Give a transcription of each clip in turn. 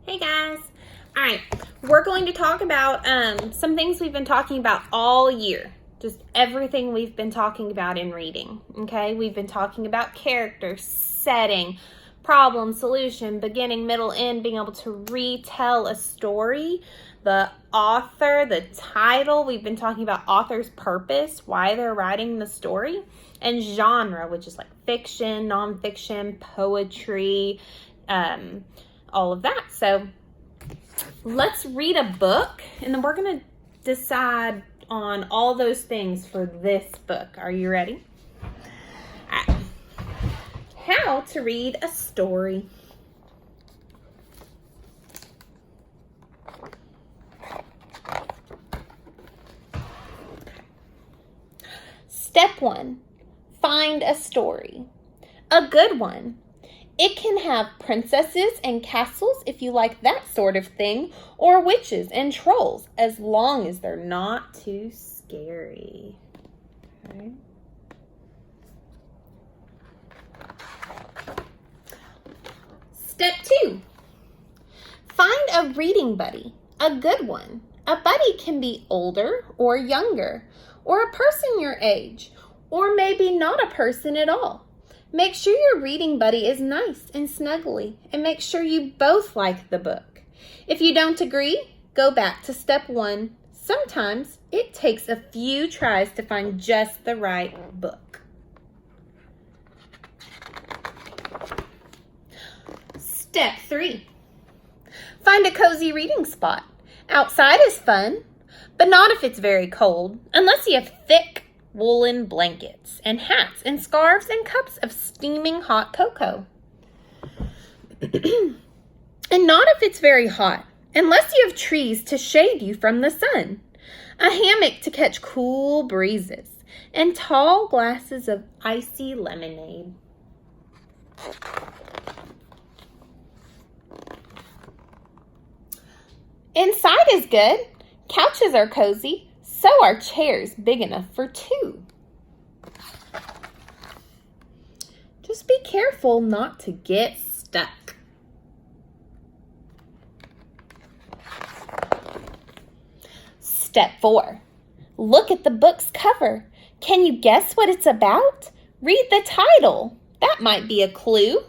Hey guys. All right, we're going to talk about some things we've been talking about all year. Just everything we've been talking about in reading. Okay, we've been talking about character, setting, problem, solution, beginning, middle, end, being able to retell a story, the author, the title. We've been talking about author's purpose, why they're writing the story, and genre, which is like fiction, nonfiction, poetry, all of that. So let's read a book, and then we're going to decide on all those things for this book. Are you ready? All right. How to read a story. Step 1, find a story. A good one. It can have princesses and castles if you like that sort of thing, or witches and trolls, as long as they're not too scary. Okay. Step 2, find a reading buddy, a good one. A buddy can be older or younger, or a person your age, or maybe not a person at all. Make sure your reading buddy is nice and snuggly, and make sure you both like the book. If you don't agree, go back to step 1. Sometimes it takes a few tries to find just the right book. Step 3. Find a cozy reading spot. Outside is fun, but not if it's very cold, unless you have thick woolen blankets and hats and scarves and cups of steaming hot cocoa. And not if it's very hot, unless you have trees to shade you from the sun, a hammock to catch cool breezes, and tall glasses of icy lemonade. Inside is good. Couches are cozy. So are chairs big enough for 2. Just be careful not to get stuck. Step 4. Look at the book's cover. Can you guess what it's about? Read the title. That might be a clue.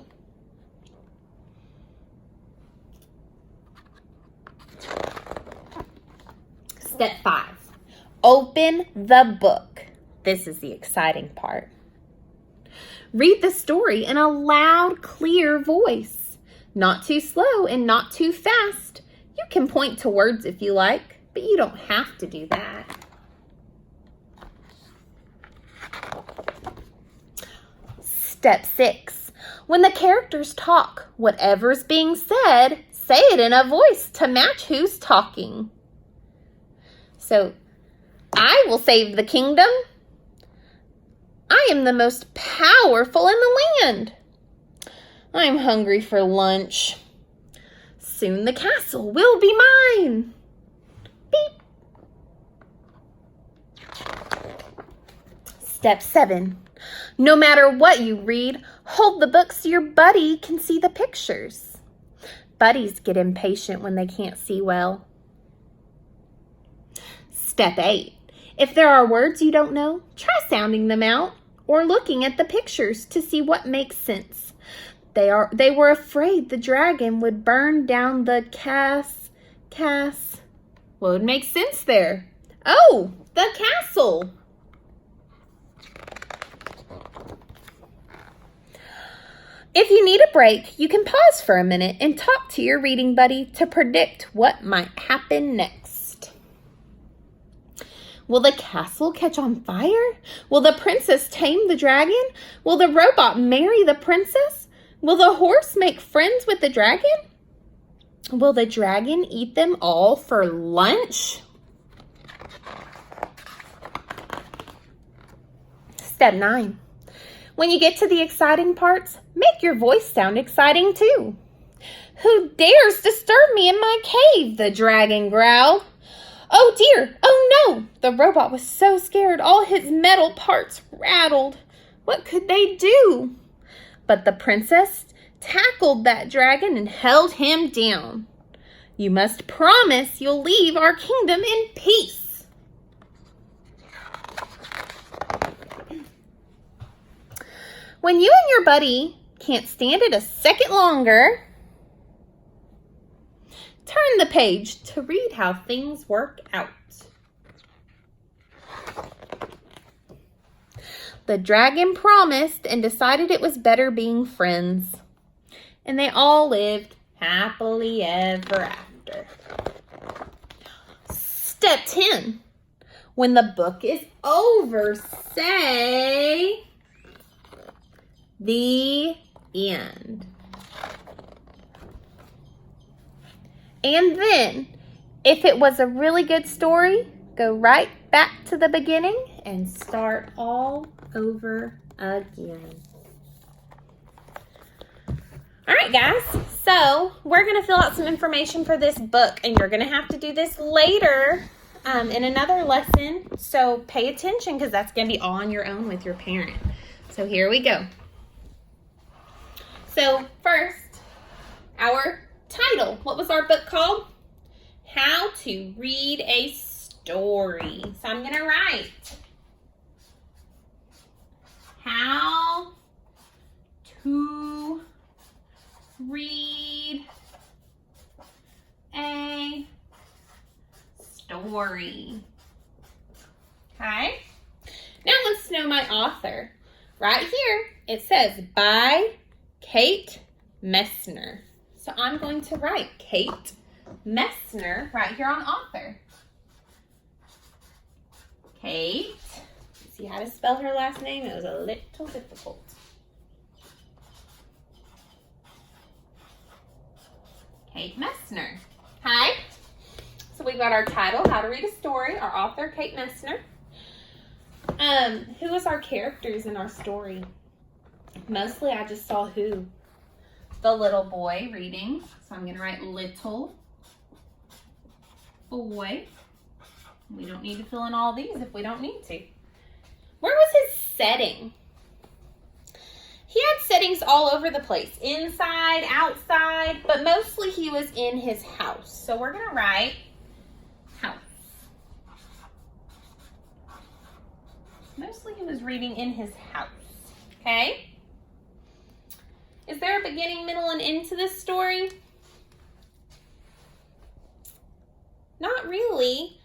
Step 5. Open the book. This is the exciting part. Read the story in a loud, clear voice. Not too slow and not too fast. You can point to words if you like, but you don't have to do that. Step 6. When the characters talk, whatever's being said, say it in a voice to match who's talking. So, I will save the kingdom. I am the most powerful in the land. I'm hungry for lunch. Soon the castle will be mine. Beep. Step 7. No matter what you read, hold the book so your buddy can see the pictures. Buddies get impatient when they can't see well. Step 8. If there are words you don't know, try sounding them out or looking at the pictures to see what makes sense. They were afraid the dragon would burn down the What would make sense there? Oh, the castle. If you need a break, you can pause for a minute and talk to your reading buddy to predict what might happen next. Will the castle catch on fire? Will the princess tame the dragon? Will the robot marry the princess? Will the horse make friends with the dragon? Will the dragon eat them all for lunch? Step 9. When you get to the exciting parts, make your voice sound exciting too. Who dares disturb me in my cave? The dragon growled. Oh dear, oh no! The robot was so scared all his metal parts rattled. What could they do? But the princess tackled that dragon and held him down. You must promise you'll leave our kingdom in peace. When you and your buddy can't stand it a second longer, turn the page to read how things work out. The dragon promised and decided it was better being friends. And they all lived happily ever after. Step 10. When the book is over, say, the end. And then, if it was a really good story, go right back to the beginning and start all over again. All right, guys, so we're going to fill out some information for this book, and you're going to have to do this later in another lesson, so pay attention because that's going to be all on your own with your parent. So here we go. So first, our title. What was our book called? How to Read a Story. So I'm going to write How to Read a Story. Okay? Now let's know my author. Right here, it says by Kate Messner. So I'm going to write Kate Messner right here on author. Kate. See how to spell her last name? It was a little difficult. Kate Messner. Hi. So we got our title, How to Read a Story, our author, Kate Messner. Who was our characters in our story? Mostly I just saw who? The little boy reading. So I'm going to write little boy. We don't need to fill in all these if we don't need to. Where was his setting? He had settings all over the place. Inside, outside, but mostly he was in his house. So we're going to write house. Mostly he was reading in his house. Okay? Is there a beginning, middle, and end to this story? Not really.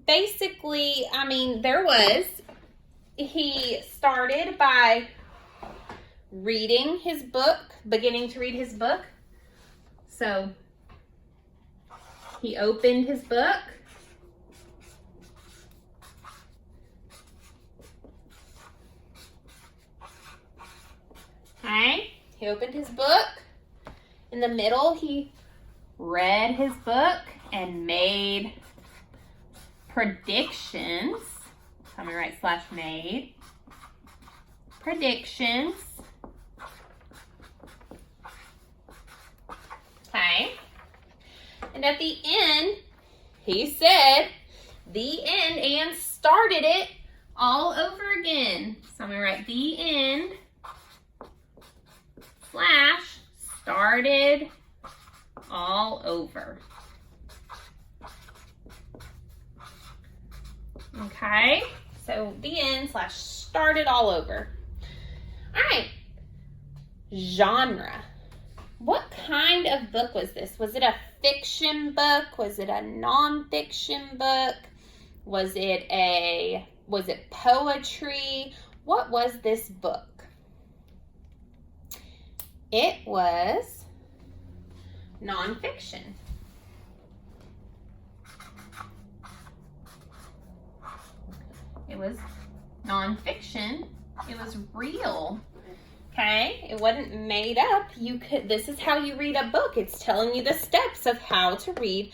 Basically, I mean, there was. He started by reading his book, beginning to read his book. So, he opened his book. Okay, he opened his book. In the middle, he read his book and made predictions. So I'm going to write /made. Predictions. Okay. And at the end, he said the end and started it all over again. So I'm going to write the end / started all over. Okay, so the end / started all over. All right, genre. What kind of book was this? Was it a fiction book? Was it a nonfiction book? Was it poetry? What was this book? It was nonfiction. It was nonfiction. It was real. Okay? It wasn't made up. This is how you read a book. It's telling you the steps of how to read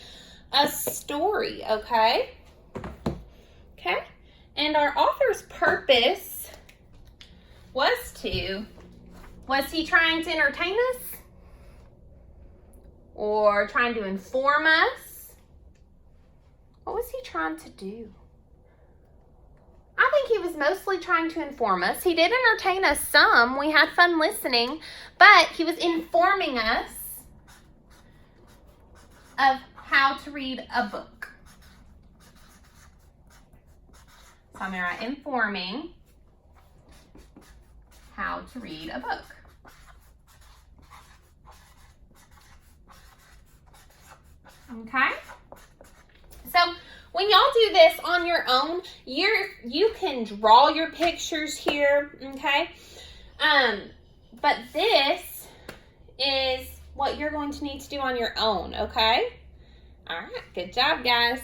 a story, okay? Okay? And our author's purpose was he trying to entertain us? Or trying to inform us? What was he trying to do? I think he was mostly trying to inform us. He did entertain us some. We had fun listening, but he was informing us of how to read a book. So I'm going to write informing how to read a book. Okay? So when y'all do this on your own, you can draw your pictures here, okay? But this is what you're going to need to do on your own, okay? All right, good job, guys.